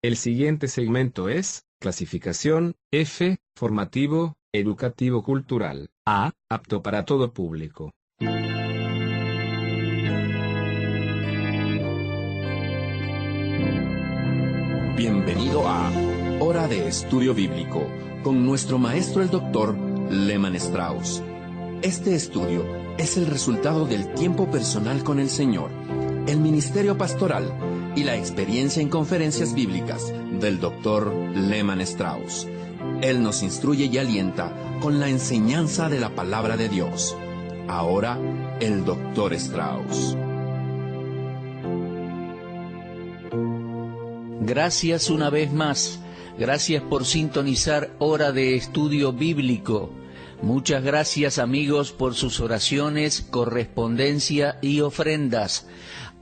El siguiente segmento es, clasificación, F, formativo, educativo cultural, A, apto para todo público. Bienvenido a Hora de Estudio Bíblico, con nuestro maestro el Dr. Lehman Strauss. Este estudio es el resultado del tiempo personal con el Señor, el ministerio pastoral y la experiencia en conferencias bíblicas del Dr. Lehman Strauss. Él nos instruye y alienta con la enseñanza de la palabra de Dios. Ahora, el Dr. Strauss. Gracias una vez más. Gracias por sintonizar Hora de Estudio Bíblico. Muchas gracias, amigos, por sus oraciones, correspondencia y ofrendas.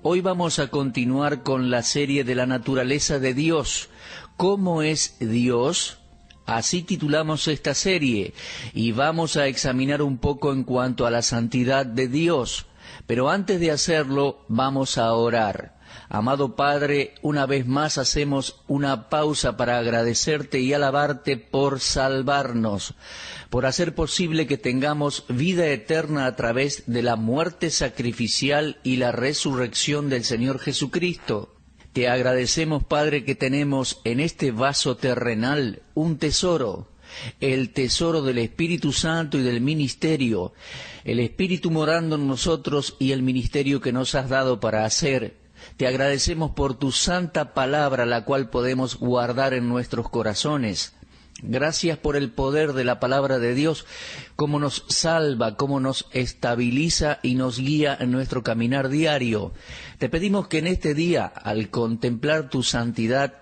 Hoy vamos a continuar con la serie de la naturaleza de Dios. ¿Cómo es Dios? Así titulamos esta serie, y vamos a examinar un poco en cuanto a la santidad de Dios. Pero antes de hacerlo, vamos a orar. Amado Padre, una vez más hacemos una pausa para agradecerte y alabarte por salvarnos, por hacer posible que tengamos vida eterna a través de la muerte sacrificial y la resurrección del Señor Jesucristo. Te agradecemos, Padre, que tenemos en este vaso terrenal un tesoro, el tesoro del Espíritu Santo y del ministerio, el Espíritu morando en nosotros y el ministerio que nos has dado para hacer. Te agradecemos por tu santa palabra, la cual podemos guardar en nuestros corazones. Gracias por el poder de la palabra de Dios, cómo nos salva, cómo nos estabiliza y nos guía en nuestro caminar diario. Te pedimos que en este día, al contemplar tu santidad,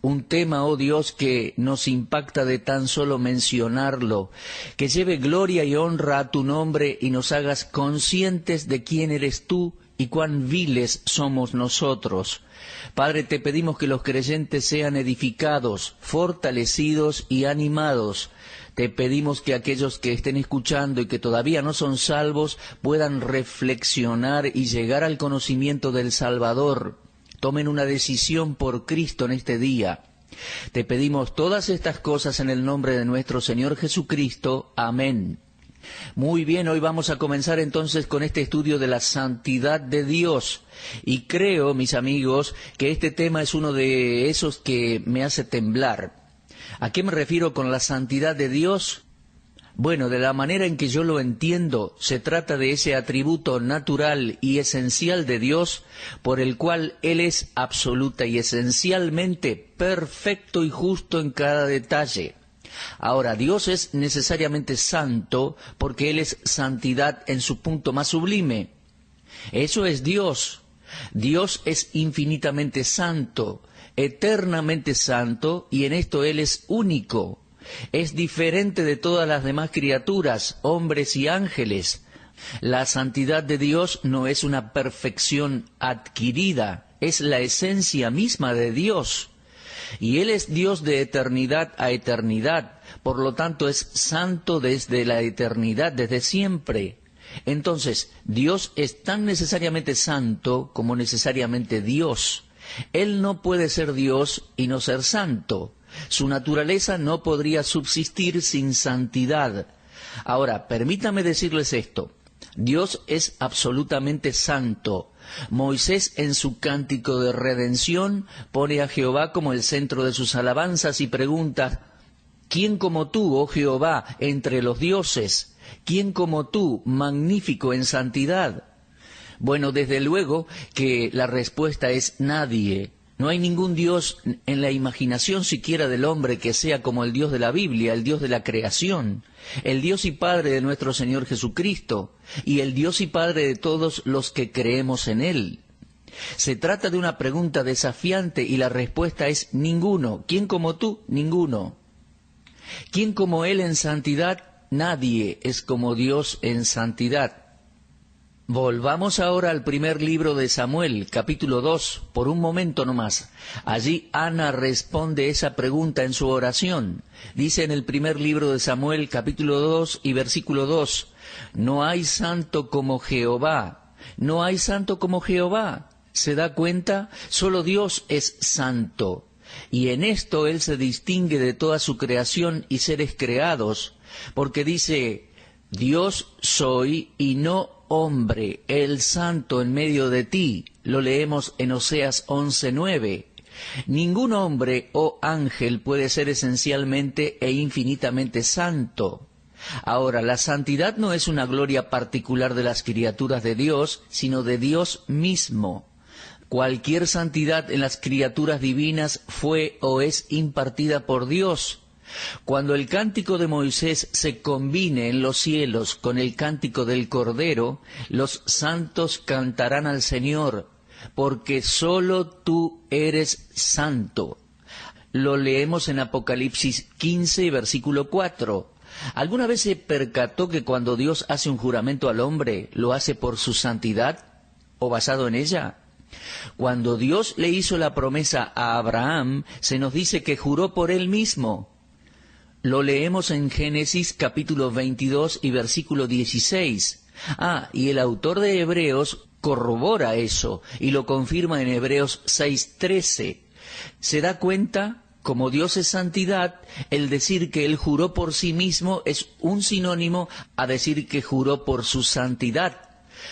un tema, oh Dios, que nos impacta de tan solo mencionarlo, que lleve gloria y honra a tu nombre y nos hagas conscientes de quién eres tú y cuán viles somos nosotros. Padre, te pedimos que los creyentes sean edificados, fortalecidos y animados. Te pedimos que aquellos que estén escuchando y que todavía no son salvos puedan reflexionar y llegar al conocimiento del Salvador. Tomen una decisión por Cristo en este día. Te pedimos todas estas cosas en el nombre de nuestro Señor Jesucristo. Amén. Muy bien, hoy vamos a comenzar entonces con este estudio de la santidad de Dios. Y creo, mis amigos, que este tema es uno de esos que me hace temblar. ¿A qué me refiero con la santidad de Dios? Bueno, de la manera en que yo lo entiendo, se trata de ese atributo natural y esencial de Dios, por el cual Él es absoluta y esencialmente perfecto y justo en cada detalle. Ahora, Dios es necesariamente santo porque Él es santidad en su punto más sublime. Eso es Dios. Dios es infinitamente santo, eternamente santo, y en esto Él es único. Es diferente de todas las demás criaturas, hombres y ángeles. La santidad de Dios no es una perfección adquirida, es la esencia misma de Dios. Y Él es Dios de eternidad a eternidad, por lo tanto es santo desde la eternidad, desde siempre. Entonces, Dios es tan necesariamente santo como necesariamente Dios. Él no puede ser Dios y no ser santo. Su naturaleza no podría subsistir sin santidad. Ahora, permítame decirles esto. Dios es absolutamente santo. Moisés, en su cántico de redención, pone a Jehová como el centro de sus alabanzas y pregunta: ¿quién como tú, oh Jehová, entre los dioses? ¿Quién como tú, magnífico en santidad? Bueno, desde luego que la respuesta es nadie. No hay ningún Dios en la imaginación siquiera del hombre que sea como el Dios de la Biblia, el Dios de la creación, el Dios y Padre de nuestro Señor Jesucristo, y el Dios y Padre de todos los que creemos en Él. Se trata de una pregunta desafiante y la respuesta es ninguno. ¿Quién como tú? Ninguno. ¿Quién como Él en santidad? Nadie es como Dios en santidad. Volvamos ahora al primer libro de Samuel, capítulo 2, por un momento nomás. Allí Ana responde esa pregunta en su oración. Dice en el primer libro de Samuel, capítulo 2 y versículo 2, «No hay santo como Jehová, no hay santo como Jehová». ¿Se da cuenta? Solo Dios es santo. y en esto Él se distingue de toda su creación y seres creados, porque dice, Dios soy y no hombre, el santo en medio de ti. Lo leemos en Oseas 11:9. Ningún hombre o ángel puede ser esencialmente e infinitamente santo. Ahora, la santidad no es una gloria particular de las criaturas de Dios, sino de Dios mismo. Cualquier santidad en las criaturas divinas fue o es impartida por Dios. Cuando el cántico de Moisés se combine en los cielos con el cántico del Cordero, los santos cantarán al Señor, porque solo tú eres santo. Lo leemos en Apocalipsis 15, versículo 4. ¿Alguna vez se percató que cuando Dios hace un juramento al hombre, lo hace por su santidad o basado en ella? Cuando Dios le hizo la promesa a Abraham, se nos dice que juró por él mismo. Lo leemos en Génesis capítulo 22 y versículo 16. Y el autor de Hebreos corrobora eso y lo confirma en Hebreos 6:13. ¿Se da cuenta? Como Dios es santidad, el decir que Él juró por sí mismo es un sinónimo a decir que juró por su santidad.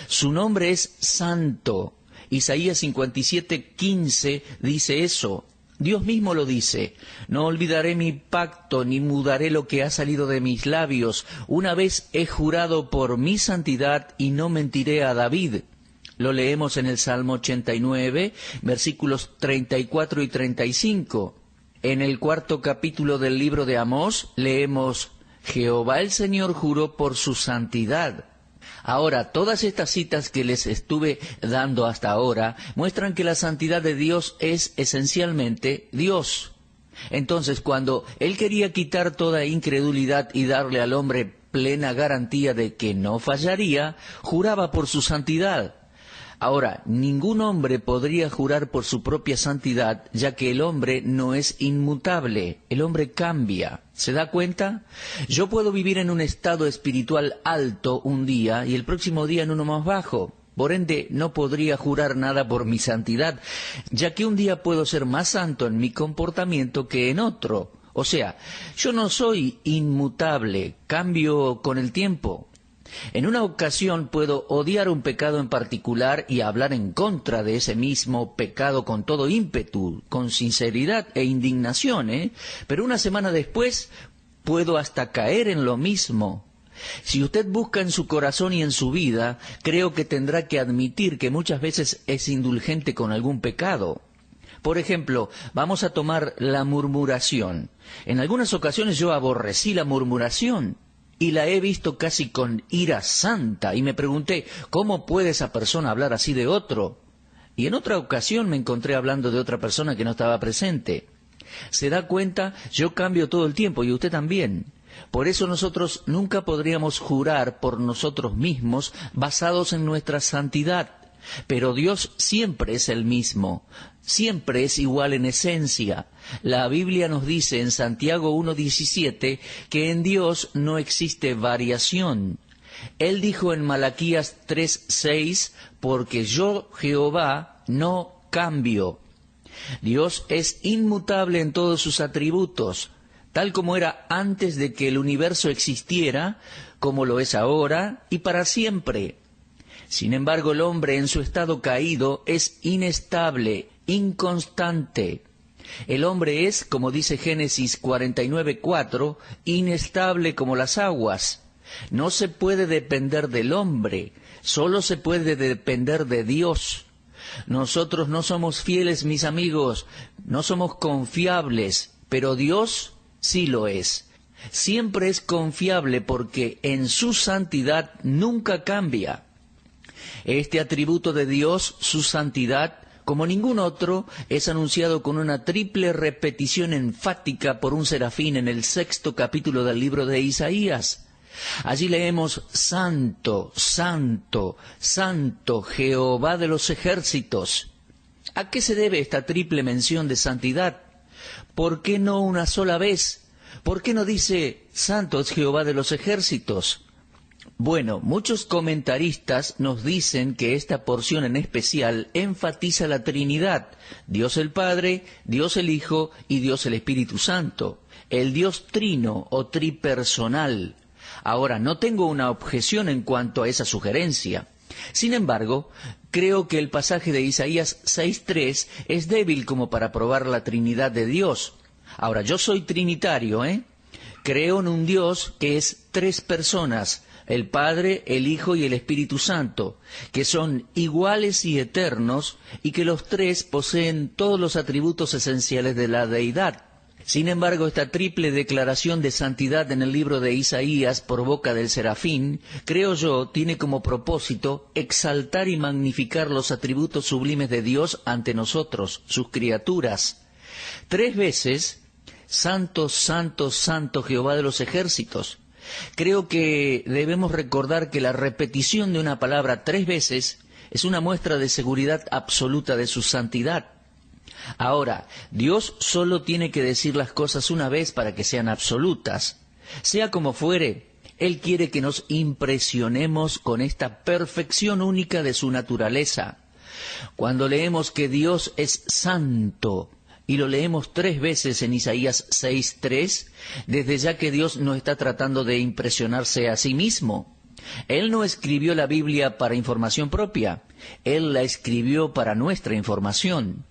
Su nombre es santo. Isaías 57:15 dice eso. Dios mismo lo dice. No olvidaré mi pacto, ni mudaré lo que ha salido de mis labios. Una vez he jurado por mi santidad y no mentiré a David. Lo leemos en el Salmo 89, versículos 34 y 35. En el 4º capítulo del libro de Amós leemos, Jehová el Señor juró por su santidad. Ahora, todas estas citas que les estuve dando hasta ahora muestran que la santidad de Dios es esencialmente Dios. Entonces, cuando Él quería quitar toda incredulidad y darle al hombre plena garantía de que no fallaría, juraba por su santidad. Ahora, ningún hombre podría jurar por su propia santidad, ya que el hombre no es inmutable, el hombre cambia. ¿Se da cuenta? Yo puedo vivir en un estado espiritual alto un día y el próximo día en uno más bajo. Por ende, no podría jurar nada por mi santidad, ya que un día puedo ser más santo en mi comportamiento que en otro. O sea, yo no soy inmutable, cambio con el tiempo. En una ocasión puedo odiar un pecado en particular y hablar en contra de ese mismo pecado con todo ímpetu, con sinceridad e indignación, pero una semana después puedo hasta caer en lo mismo. Si usted busca en su corazón y en su vida, creo que tendrá que admitir que muchas veces es indulgente con algún pecado. Por ejemplo, vamos a tomar la murmuración. En algunas ocasiones yo aborrecí la murmuración y la he visto casi con ira santa, y me pregunté, ¿cómo puede esa persona hablar así de otro? Y en otra ocasión me encontré hablando de otra persona que no estaba presente. ¿Se da cuenta? Yo cambio todo el tiempo, y usted también. Por eso nosotros nunca podríamos jurar por nosotros mismos basados en nuestra santidad. Pero Dios siempre es el mismo, siempre es igual en esencia. La Biblia nos dice en Santiago 1:17 que en Dios no existe variación. Él dijo en Malaquías 3:6, porque yo, Jehová, no cambio. Dios es inmutable en todos sus atributos, tal como era antes de que el universo existiera, como lo es ahora y para siempre. Sin embargo, el hombre en su estado caído es inestable, inconstante. El hombre es, como dice Génesis 49:4, inestable como las aguas. No se puede depender del hombre, solo se puede depender de Dios. Nosotros no somos fieles, mis amigos, no somos confiables, pero Dios sí lo es. Siempre es confiable porque en su santidad nunca cambia. Este atributo de Dios, su santidad, como ningún otro, es anunciado con una triple repetición enfática por un serafín en el 6º capítulo del libro de Isaías. Allí leemos, Santo, Santo, Santo, Jehová de los ejércitos. ¿A qué se debe esta triple mención de santidad? ¿Por qué no una sola vez? ¿Por qué no dice, Santo es Jehová de los ejércitos? Bueno, muchos comentaristas nos dicen que esta porción en especial enfatiza la Trinidad, Dios el Padre, Dios el Hijo y Dios el Espíritu Santo, el Dios trino o tripersonal. Ahora, no tengo una objeción en cuanto a esa sugerencia. Sin embargo, creo que el pasaje de Isaías 6:3 es débil como para probar la Trinidad de Dios. Ahora, yo soy trinitario, Creo en un Dios que es tres personas, el Padre, el Hijo y el Espíritu Santo, que son iguales y eternos y que los tres poseen todos los atributos esenciales de la deidad. Sin embargo, esta triple declaración de santidad en el libro de Isaías por boca del serafín, creo yo, tiene como propósito exaltar y magnificar los atributos sublimes de Dios ante nosotros, sus criaturas. 3 veces, Santo, Santo, Santo Jehová de los ejércitos. Creo que debemos recordar que la repetición de una palabra 3 veces es una muestra de seguridad absoluta de su santidad. Ahora, Dios solo tiene que decir las cosas una vez para que sean absolutas. Sea como fuere, Él quiere que nos impresionemos con esta perfección única de su naturaleza. Cuando leemos que Dios es santo, y lo leemos 3 veces en Isaías 6:3, desde ya que Dios no está tratando de impresionarse a sí mismo. Él no escribió la Biblia para información propia, Él la escribió para nuestra información.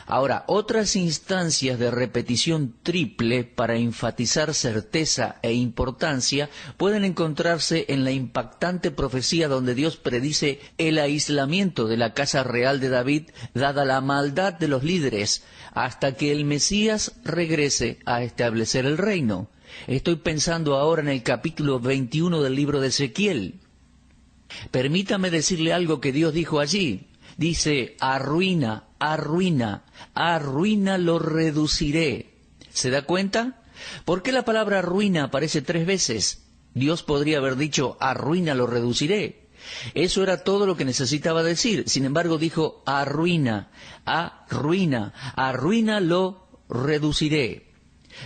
Ahora, otras instancias de repetición triple para enfatizar certeza e importancia pueden encontrarse en la impactante profecía donde Dios predice el aislamiento de la casa real de David, dada la maldad de los líderes, hasta que el Mesías regrese a establecer el reino. Estoy pensando ahora en el capítulo 21 del libro de Ezequiel. Permítame decirle algo que Dios dijo allí. Dice, arruina, arruina, arruina lo reduciré. ¿Se da cuenta? ¿Por qué la palabra arruina aparece 3 veces? Dios podría haber dicho, arruina lo reduciré. Eso era todo lo que necesitaba decir. Sin embargo, dijo, arruina, arruina, arruina lo reduciré.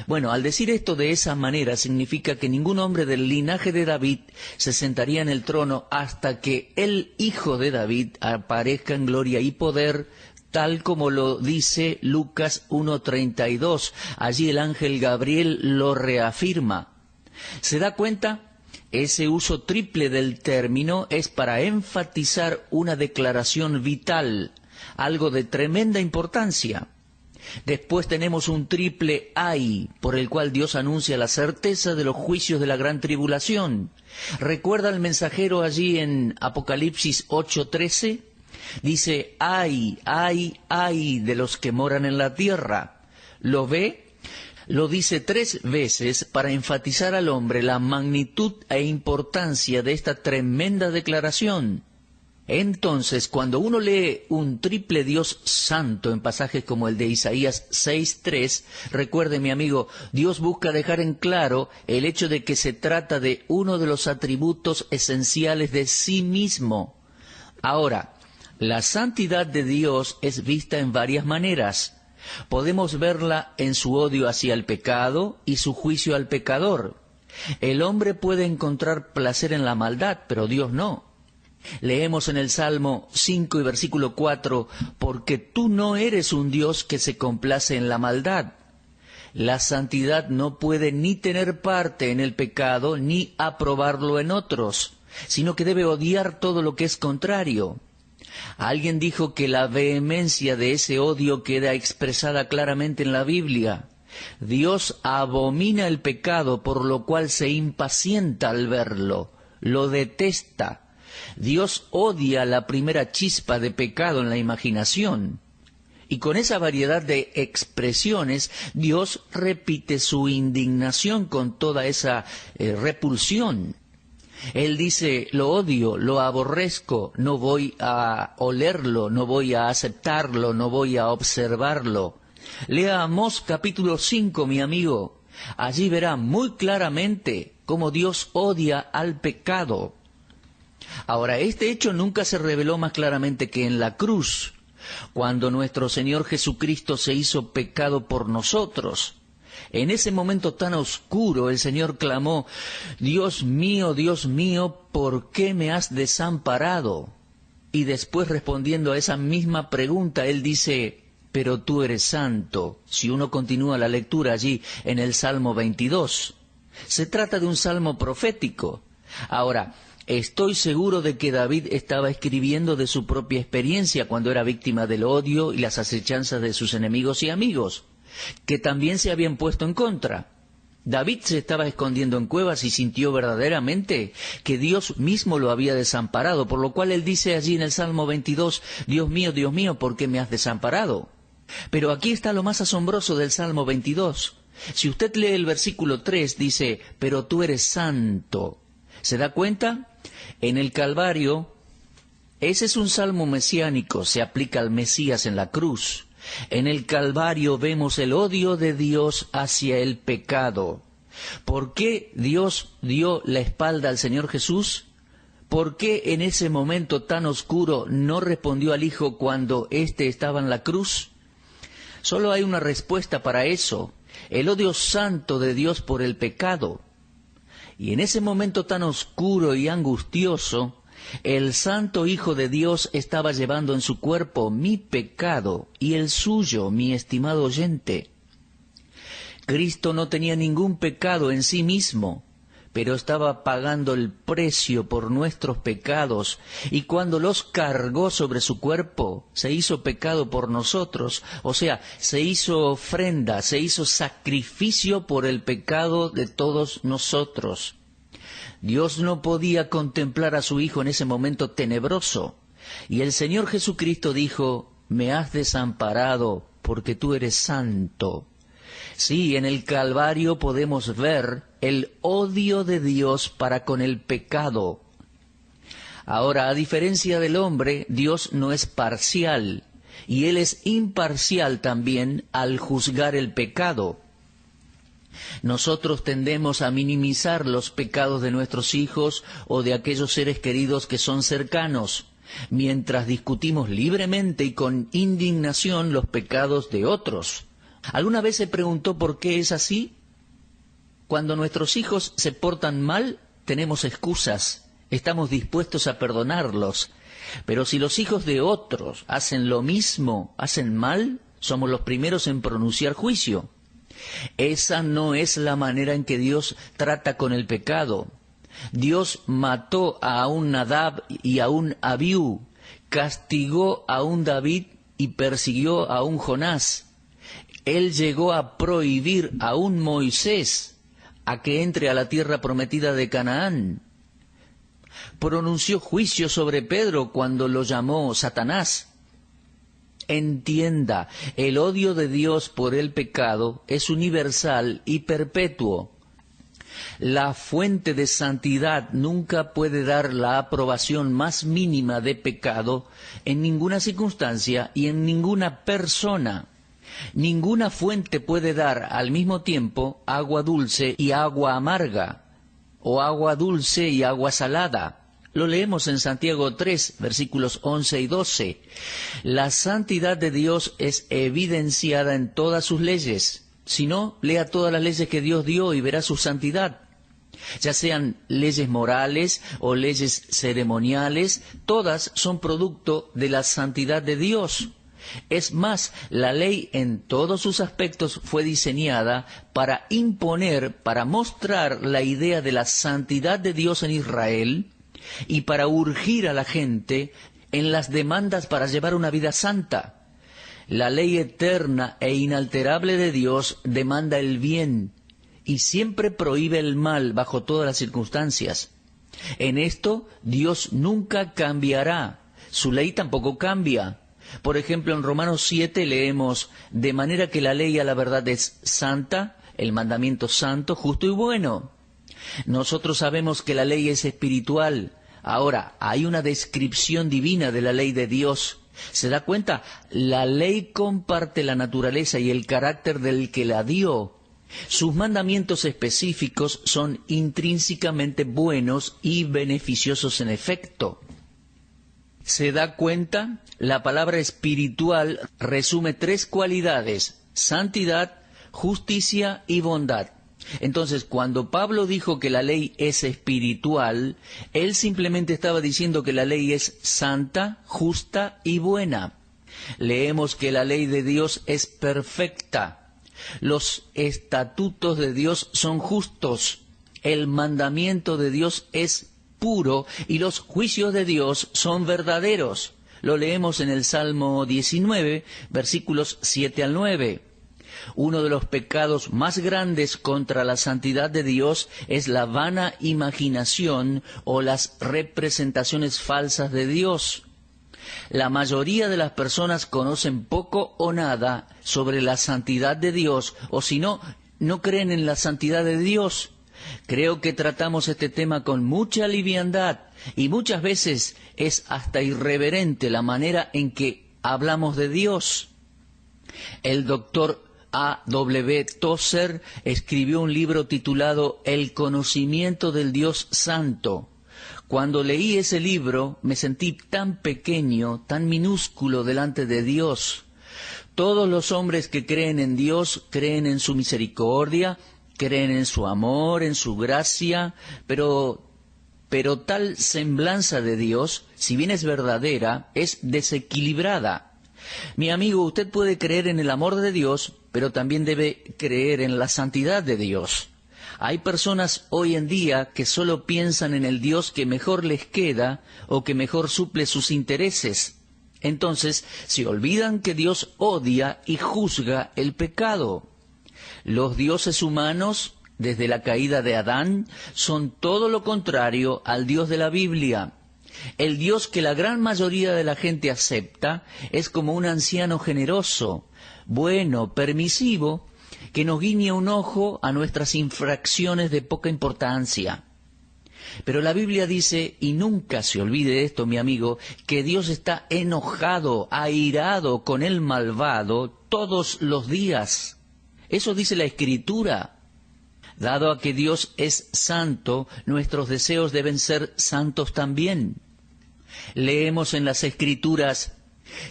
Bueno, al decir esto de esa manera significa que ningún hombre del linaje de David se sentaría en el trono hasta que el hijo de David aparezca en gloria y poder, tal como lo dice Lucas 1:32. Allí el ángel Gabriel lo reafirma. ¿Se da cuenta? Ese uso triple del término es para enfatizar una declaración vital, algo de tremenda importancia. Después tenemos un triple ay, por el cual Dios anuncia la certeza de los juicios de la gran tribulación. ¿Recuerda el mensajero allí en Apocalipsis 8:13? Dice, ay, ay, ay de los que moran en la tierra. ¿Lo ve? Lo dice 3 veces para enfatizar al hombre la magnitud e importancia de esta tremenda declaración. Entonces, cuando uno lee un triple Dios santo en pasajes como el de Isaías 6:3, recuerde, mi amigo, Dios busca dejar en claro el hecho de que se trata de uno de los atributos esenciales de sí mismo. Ahora, la santidad de Dios es vista en varias maneras. Podemos verla en su odio hacia el pecado y su juicio al pecador. El hombre puede encontrar placer en la maldad, pero Dios no. Leemos en el Salmo 5 y versículo 4, porque tú no eres un Dios que se complace en la maldad. La santidad no puede ni tener parte en el pecado ni aprobarlo en otros, sino que debe odiar todo lo que es contrario. Alguien dijo que la vehemencia de ese odio queda expresada claramente en la Biblia. Dios abomina el pecado, por lo cual se impacienta al verlo, lo detesta. Dios odia la primera chispa de pecado en la imaginación. Y con esa variedad de expresiones, Dios repite su indignación con toda esa repulsión. Él dice, lo odio, lo aborrezco, no voy a olerlo, no voy a aceptarlo, no voy a observarlo. Lea Amós capítulo 5, mi amigo. Allí verá muy claramente cómo Dios odia al pecado. Ahora, este hecho nunca se reveló más claramente que en la cruz, cuando nuestro Señor Jesucristo se hizo pecado por nosotros. En ese momento tan oscuro el Señor clamó: Dios mío, ¿por qué me has desamparado? Y después, respondiendo a esa misma pregunta, Él dice: pero tú eres santo. Si uno continúa la lectura allí en el Salmo 22, se trata de un salmo profético. Ahora, estoy seguro de que David estaba escribiendo de su propia experiencia cuando era víctima del odio y las acechanzas de sus enemigos y amigos, que también se habían puesto en contra. David se estaba escondiendo en cuevas y sintió verdaderamente que Dios mismo lo había desamparado, por lo cual él dice allí en el Salmo 22, Dios mío, ¿por qué me has desamparado? Pero aquí está lo más asombroso del Salmo 22. Si usted lee el versículo 3, dice: pero tú eres santo. ¿Se da cuenta? En el Calvario, ese es un salmo mesiánico, se aplica al Mesías en la cruz. En el Calvario vemos el odio de Dios hacia el pecado. ¿Por qué Dios dio la espalda al Señor Jesús? ¿Por qué en ese momento tan oscuro no respondió al Hijo cuando éste estaba en la cruz? Solo hay una respuesta para eso: el odio santo de Dios por el pecado. Y en ese momento tan oscuro y angustioso, el Santo Hijo de Dios estaba llevando en su cuerpo mi pecado y el suyo, mi estimado oyente. Cristo no tenía ningún pecado en sí mismo, pero estaba pagando el precio por nuestros pecados, y cuando los cargó sobre su cuerpo, se hizo pecado por nosotros, o sea, se hizo ofrenda, se hizo sacrificio por el pecado de todos nosotros. Dios no podía contemplar a su Hijo en ese momento tenebroso, y el Señor Jesucristo dijo: me has desamparado porque tú eres santo. Sí, en el Calvario podemos ver el odio de Dios para con el pecado. Ahora, a diferencia del hombre, Dios no es parcial, y Él es imparcial también al juzgar el pecado. Nosotros tendemos a minimizar los pecados de nuestros hijos o de aquellos seres queridos que son cercanos, mientras discutimos libremente y con indignación los pecados de otros. ¿Alguna vez se preguntó por qué es así? Cuando nuestros hijos se portan mal, tenemos excusas, estamos dispuestos a perdonarlos. Pero si los hijos de otros hacen lo mismo, hacen mal, somos los primeros en pronunciar juicio. Esa no es la manera en que Dios trata con el pecado. Dios mató a un Nadab y a un Abiú, castigó a un David y persiguió a un Jonás. Él llegó a prohibir a un Moisés a que entre a la tierra prometida de Canaán. Pronunció juicio sobre Pedro cuando lo llamó Satanás. Entienda, el odio de Dios por el pecado es universal y perpetuo. La fuente de santidad nunca puede dar la aprobación más mínima de pecado en ninguna circunstancia y en ninguna persona. Ninguna fuente puede dar al mismo tiempo agua dulce y agua amarga, o agua dulce y agua salada. Lo leemos en Santiago 3, versículos 11 y 12. La santidad de Dios es evidenciada en todas sus leyes. Si no, lea todas las leyes que Dios dio y verá su santidad. Ya sean leyes morales o leyes ceremoniales, todas son producto de la santidad de Dios. Es más, la ley en todos sus aspectos fue diseñada para imponer, para mostrar la idea de la santidad de Dios en Israel y para urgir a la gente en las demandas para llevar una vida santa. La ley eterna e inalterable de Dios demanda el bien y siempre prohíbe el mal bajo todas las circunstancias. En esto Dios nunca cambiará, su ley tampoco cambia. Por ejemplo, en Romanos 7 leemos: de manera que la ley a la verdad es santa, el mandamiento santo, justo y bueno. Nosotros sabemos que la ley es espiritual. Ahora, hay una descripción divina de la ley de Dios. ¿Se da cuenta? La ley comparte la naturaleza y el carácter del que la dio. Sus mandamientos específicos son intrínsecamente buenos y beneficiosos en efecto. ¿Se da cuenta? La palabra espiritual resume tres cualidades: santidad, justicia y bondad. Entonces, cuando Pablo dijo que la ley es espiritual, él simplemente estaba diciendo que la ley es santa, justa y buena. Leemos que la ley de Dios es perfecta. Los estatutos de Dios son justos. El mandamiento de Dios es puro y los juicios de Dios son verdaderos. Lo leemos en el Salmo 19, versículos 7 al 9. Uno de los pecados más grandes contra la santidad de Dios es la vana imaginación o las representaciones falsas de Dios. La mayoría de las personas conocen poco o nada sobre la santidad de Dios, o si no, no creen en la santidad de Dios. Creo que tratamos este tema con mucha liviandad y muchas veces es hasta irreverente la manera en que hablamos de Dios. El doctor A.W. Tozer escribió un libro titulado El conocimiento del Dios Santo. Cuando leí ese libro me sentí tan pequeño, tan minúsculo delante de Dios. Todos los hombres que creen en Dios creen en su misericordia, creen en su amor, en su gracia, pero tal semblanza de Dios, si bien es verdadera, es desequilibrada. Mi amigo, usted puede creer en el amor de Dios, pero también debe creer en la santidad de Dios. Hay personas hoy en día que solo piensan en el Dios que mejor les queda o que mejor suple sus intereses. Entonces, se olvidan que Dios odia y juzga el pecado. Los dioses humanos, desde la caída de Adán, son todo lo contrario al Dios de la Biblia. El Dios que la gran mayoría de la gente acepta es como un anciano generoso, bueno, permisivo, que nos guiña un ojo a nuestras infracciones de poca importancia. Pero la Biblia dice, y nunca se olvide de esto, mi amigo, que Dios está enojado, airado con el malvado todos los días. Eso dice la Escritura. Dado a que Dios es santo, nuestros deseos deben ser santos también. Leemos en las Escrituras,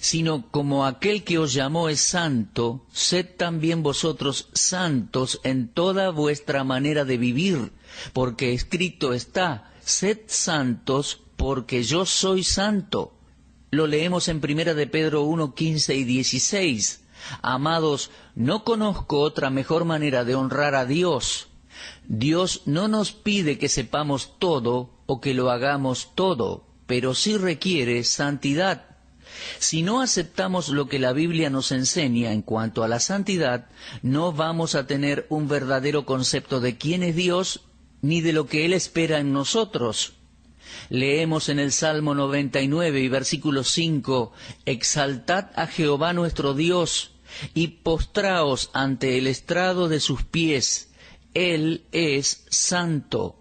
sino como aquel que os llamó es santo, sed también vosotros santos en toda vuestra manera de vivir, porque escrito está, sed santos porque yo soy santo. Lo leemos en 1 de Pedro 1, 15 y 16. Amados, no conozco otra mejor manera de honrar a Dios. Dios no nos pide que sepamos todo o que lo hagamos todo, pero sí requiere santidad. Si no aceptamos lo que la Biblia nos enseña en cuanto a la santidad, no vamos a tener un verdadero concepto de quién es Dios ni de lo que Él espera en nosotros. Leemos en el Salmo 99 y versículo 5, exaltad a Jehová nuestro Dios y postraos ante el estrado de sus pies. Él es santo.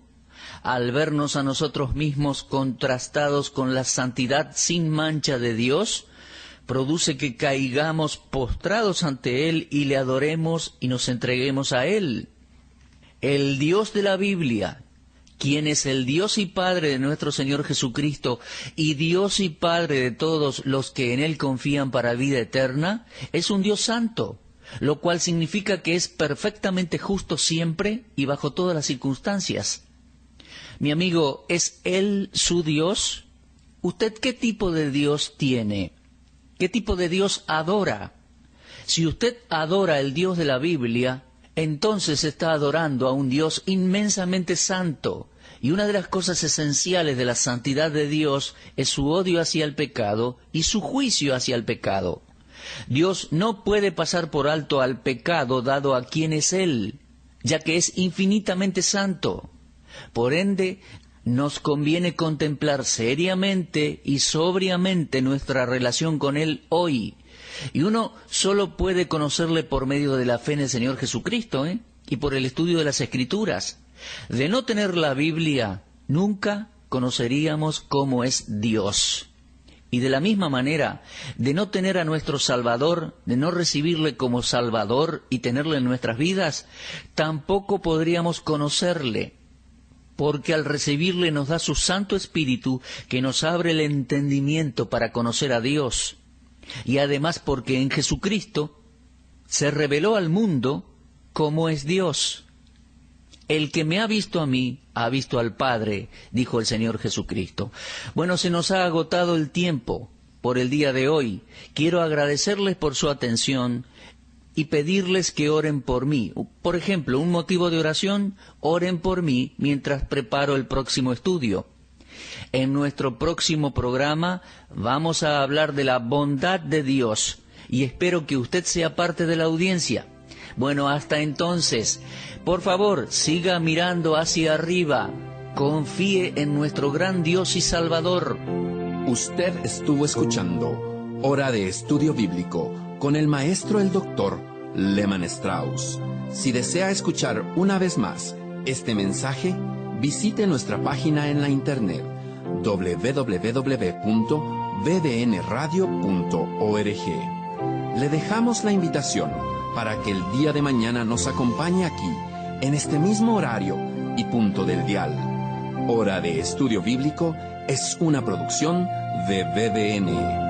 Al vernos a nosotros mismos contrastados con la santidad sin mancha de Dios, produce que caigamos postrados ante Él y le adoremos y nos entreguemos a Él. El Dios de la Biblia, quien es el Dios y Padre de nuestro Señor Jesucristo y Dios y Padre de todos los que en Él confían para vida eterna, es un Dios santo, lo cual significa que es perfectamente justo siempre y bajo todas las circunstancias. Mi amigo, ¿es Él su Dios? ¿Usted qué tipo de Dios tiene? ¿Qué tipo de Dios adora? Si usted adora el Dios de la Biblia, entonces está adorando a un Dios inmensamente santo. Y una de las cosas esenciales de la santidad de Dios es su odio hacia el pecado y su juicio hacia el pecado. Dios no puede pasar por alto al pecado dado a quien es Él, ya que es infinitamente santo. Por ende, nos conviene contemplar seriamente y sobriamente nuestra relación con Él hoy. Y uno solo puede conocerle por medio de la fe en el Señor Jesucristo, y por el estudio de las Escrituras. De no tener la Biblia, nunca conoceríamos cómo es Dios. Y de la misma manera, de no tener a nuestro Salvador, de no recibirle como Salvador y tenerle en nuestras vidas, tampoco podríamos conocerle. Porque al recibirle nos da su Santo Espíritu que nos abre el entendimiento para conocer a Dios. Y además porque en Jesucristo se reveló al mundo cómo es Dios. El que me ha visto a mí, ha visto al Padre, dijo el Señor Jesucristo. Bueno, se nos ha agotado el tiempo por el día de hoy. Quiero agradecerles por su atención y pedirles que oren por mí. Por ejemplo, un motivo de oración, oren por mí mientras preparo el próximo estudio. En nuestro próximo programa vamos a hablar de la bondad de Dios y espero que usted sea parte de la audiencia. Bueno, hasta entonces, por favor, siga mirando hacia arriba. Confíe en nuestro gran Dios y Salvador. Usted estuvo escuchando Hora de Estudio Bíblico con el maestro el doctor Lehmann Strauss. Si desea escuchar una vez más este mensaje, visite nuestra página en la internet www.vdnradio.org. Le dejamos la invitación para que el día de mañana nos acompañe aquí, en este mismo horario y punto del dial. Hora de Estudio Bíblico es una producción de VDN.